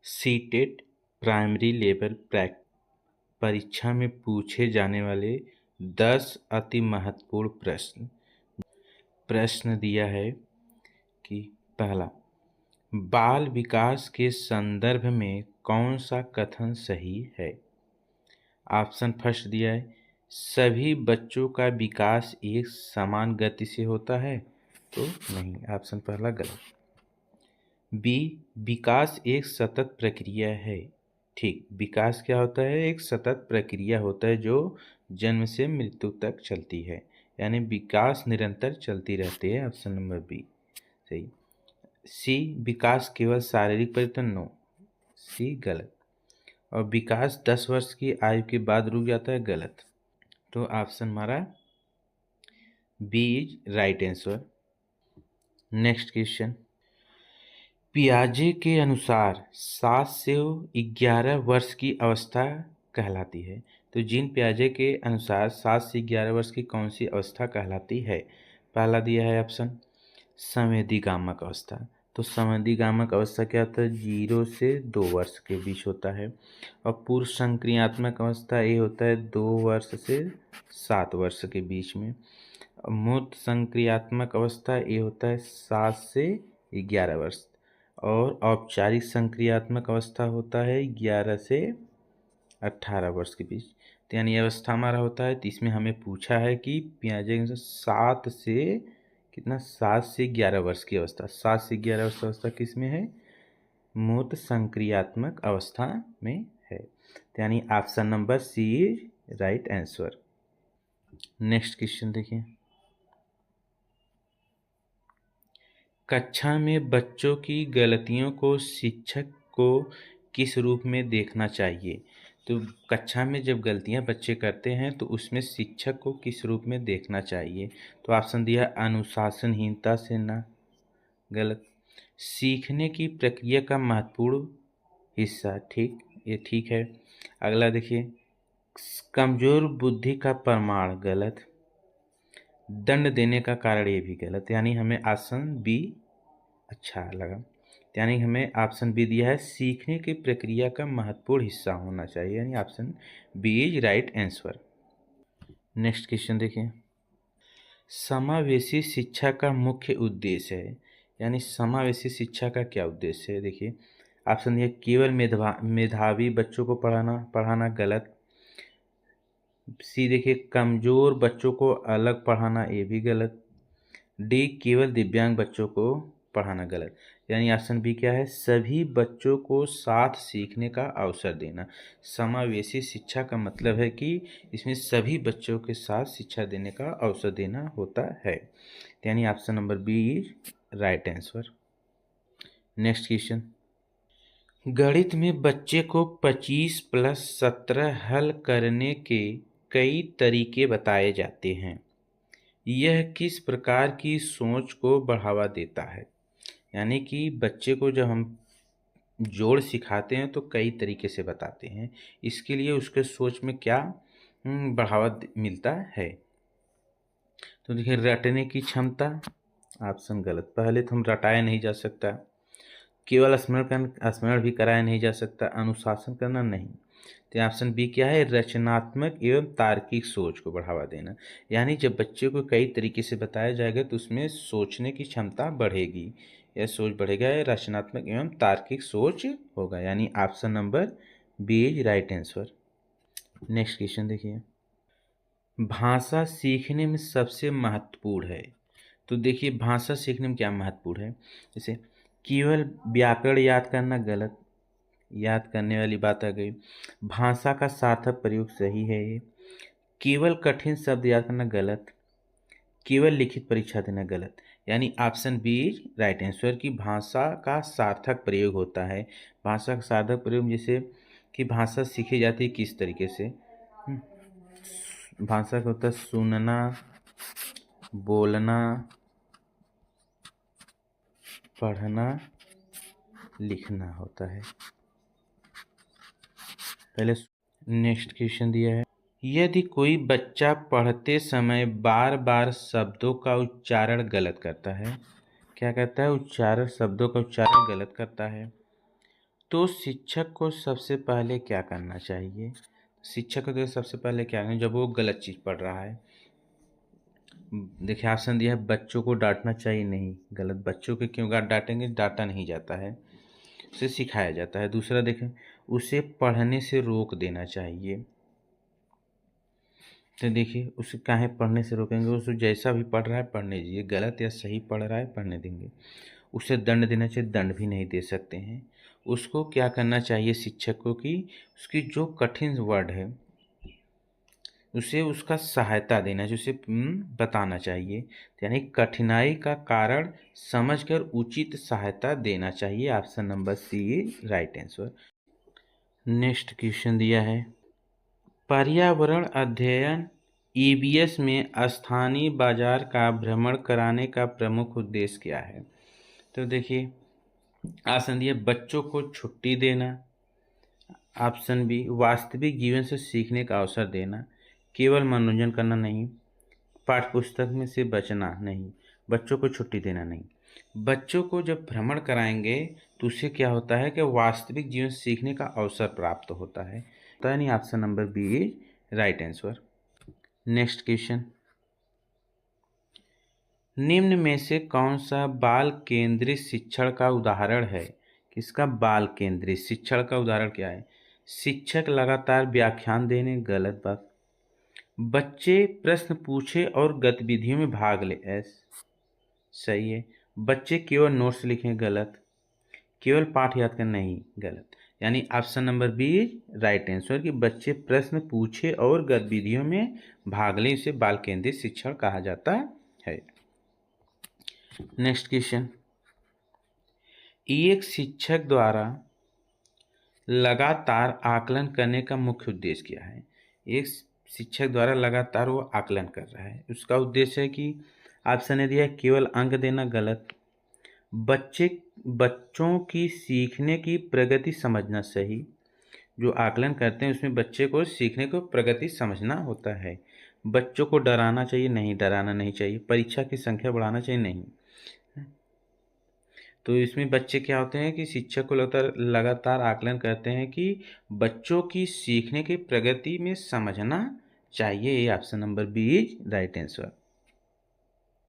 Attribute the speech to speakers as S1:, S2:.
S1: CTET primary level परीक्षा में पूछे जाने वाले 10 अति महत्वपूर्ण प्रश्न दिया है कि पहला, बाल विकास के संदर्भ में कौन सा कथन सही है। ऑप्शन फर्स्ट दिया है, सभी बच्चों का विकास एक समान गति से होता है, तो नहीं, ऑप्शन पहला गलत। बी, विकास एक सतत प्रक्रिया है। ठीक, विकास क्या होता है? एक सतत प्रक्रिया होता है जो जन्म से मृत्यु तक चलती है, यानी विकास निरंतर चलती रहती है। ऑप्शन नंबर बी सही। सी, विकास केवल शारीरिक परिवर्तन, नो, सी गलत। और विकास 10 वर्ष की आयु के बाद रुक जाता है, गलत। तो ऑप्शन हमारा B is right answer. Next question, पियाजे के अनुसार 7 से 11 वर्ष की अवस्था कहलाती है। तो जीन पियाजे के अनुसार 7 से 11 वर्ष की कौन सी अवस्था कहलाती है? पहला दिया है ऑप्शन संवेदीगामक अवस्था। तो संवेदीगामक अवस्था क्या होता है? 0 से 2 वर्ष के बीच होता है। और पूर्व संक्रियात्मक अवस्था ये होता है 2 वर्ष से 7 वर्ष के बीच में। मूर्त संक्रियात्मक अवस्था ये होता है 7 से 11 वर्ष। और औपचारिक संक्रियात्मक अवस्था होता है 11 से 18 वर्ष के बीच। तो यानी अवस्था हमारा होता है, तो इसमें हमें पूछा है कि पियाजे के 7 से कितना, 7 से 11 वर्ष की अवस्था। 7 से 11 वर्ष अवस्था किस में है? मूर्त संक्रियात्मक अवस्था में है। तो यानी option number C is right answer. Next question देखिए, कक्षा में बच्चों की गलतियों को शिक्षक को किस रूप में देखना चाहिए? तो कक्षा में जब गलतियां बच्चे करते हैं तो उसमें शिक्षक को किस रूप में देखना चाहिए? तो ऑप्शन दिया अनुशासनहीनता से, ना, गलत। सीखने की प्रक्रिया का महत्वपूर्ण हिस्सा, ठीक, ये ठीक है। अगला देखिए, कमजोर बुद्धि का प्रमाण, गलत। दंड देने का कारण, ये भी गलत। यानी हमें ऑप्शन बी अच्छा लगा। यानी हमें ऑप्शन बी दिया है, सीखने की प्रक्रिया का महत्वपूर्ण हिस्सा होना चाहिए, यानी option B is right answer. Next question देखिए, समावेशी शिक्षा का मुख्य उद्देश्य है, यानी समावेशी शिक्षा का क्या उद्देश्य है? देखिए ऑप्शन दिया, केवल मेधावी बच्चों को पढ़ाना, गलत। सी देखिए, कमजोर बच्चों को अलग पढ़ाना, ये भी गलत। डी, केवल दिव्यांग बच्चों को पढ़ाना, गलत। यानी ऑप्शन बी क्या है? सभी बच्चों को साथ सीखने का अवसर देना। समावेशी शिक्षा का मतलब है कि इसमें सभी बच्चों के साथ शिक्षा देने का अवसर देना होता है। यानी option number B is right answer. Next question, गणित में बच्चे को 25 + 17 हल करने के कई तरीके बताए जाते हैं। यह किस प्रकार की सोच को बढ़ावा देता है? यानी कि बच्चे को जब हम जोड़ सिखाते हैं तो कई तरीके से बताते हैं, इसके लिए उसके सोच में क्या बढ़ावा मिलता है? तो देखिए, रटने की क्षमता, ऑप्शन गलत। पहले तो हम रटाया नहीं जा सकता, केवल स्मरण भी कराया नहीं जा सकता, अनुशासन करना नहीं। तो ऑप्शन बी क्या है? रचनात्मक एवं तार्किक सोच को बढ़ावा देना। यानी जब बच्चे को कई तरीके से बताया जाएगा तो उसमें सोचने की क्षमता बढ़ेगी, यह सोच बढ़ेगा, यह रचनात्मक एवं तार्किक सोच होगा। यानी option number B is right answer. Next question देखिए, भाषा सीखने में सबसे महत्वपूर्ण है। तो देखिए, भाषा सीखने में क्या महत्वपूर्ण है? जैसे केवल व्याकरण याद करना, गलत, याद करने वाली बात आ गई। भाषा का सार्थक प्रयोग, सही है ये। केवल कठिन शब्द याद करना, गलत। केवल लिखित परीक्षा देना, गलत। यानी option B is right answer कि भाषा का सार्थक प्रयोग होता है। भाषा का सार्थक प्रयोग जैसे कि भाषा सीखी जाती है किस तरीके से? भाषा का होता है सुनना, बोलना, पढ़ना, लिखना होता है। पहले नेक्स्ट क्वेश्चन दिया है, यदि कोई बच्चा पढ़ते समय बार बार शब्दों का उच्चारण गलत करता है, क्या करता है? शब्दों का उच्चारण गलत करता है, तो शिक्षक को सबसे पहले क्या करना चाहिए? शिक्षक को देखिए सबसे पहले क्या करना, जब वो गलत चीज़ पढ़ रहा है, देखिए ऑप्शन दिया है बच्चों को डांटना चाहिए, नहीं, गलत। बच्चों को क्यों डांटेंगे? डांटा नहीं जाता है, उसे सिखाया जाता है। दूसरा देखें, उसे पढ़ने से रोक देना चाहिए। तो देखिए उसे काहे पढ़ने से रोकेंगे? उसे जैसा भी पढ़ रहा है पढ़ने दीजिए, गलत या सही पढ़ रहा है पढ़ने देंगे। उसे दंड देना चाहिए, दंड भी नहीं दे सकते हैं। उसको क्या करना चाहिए शिक्षक को कि उसकी जो कठिन वर्ड है उसे उसका सहायता देना चाहिए, उसे बताना चाहिए, यानी कठिनाई का कारण समझकर उचित सहायता देना चाहिए। Option number C is right answer. Next question दिया है, पर्यावरण अध्ययन ईवीएस में स्थानीय बाजार का भ्रमण कराने का प्रमुख उद्देश्य क्या है? तो देखिए ऑप्शन दिए बच्चों को छुट्टी देना, ऑप्शन बी वास्तविक जीवन से सीखने का अवसर देना, केवल मनोरंजन करना नहीं, पाठ्यपुस्तक में से बचना नहीं, बच्चों को छुट्टी देना नहीं। बच्चों को जब भ्रमण कराएंगे तो उससे क्या होता है कि वास्तविक जीवन सीखने का अवसर प्राप्त होता है। तो यानी option number B is right answer. Next question, निम्न में से कौन सा बाल केंद्रित शिक्षण का उदाहरण है? किसका बाल केंद्रित शिक्षण का उदाहरण क्या है? शिक्षक लगातार व्याख्यान देने, गलत बात। बच्चे प्रश्न पूछे और गतिविधियों में भाग ले, सही है। बच्चे केवल नोट्स लिखें, गलत। केवल पाठ याद करना, नहीं, गलत। यानी option number B right answer कि बच्चे प्रश्न पूछे और गतिविधियों में भाग लें, इसे बाल केंद्रित शिक्षण कहा जाता है। नेक्स्ट क्वेश्चन, एक शिक्षक द्वारा लगातार आकलन करने का मुख्य उद्देश्य क्या है? एक शिक्षक द्वारा लगातार वो आकलन कर रहा है, उसका उद्देश्य है कि ऑप्शन ने दिया केवल अंक देना, गलत। बच्चों की सीखने की प्रगति समझना, सही। जो आकलन करते हैं उसमें बच्चे को सीखने को प्रगति समझना होता है। बच्चों को डराना चाहिए, नहीं, डराना नहीं चाहिए। परीक्षा की संख्या बढ़ाना चाहिए, नहीं। तो इसमें बच्चे क्या होते हैं कि शिक्षक को लगातार आकलन करते हैं कि बच्चों की सीखने की प्रगति में समझना चाहिए। ये option number B is right answer.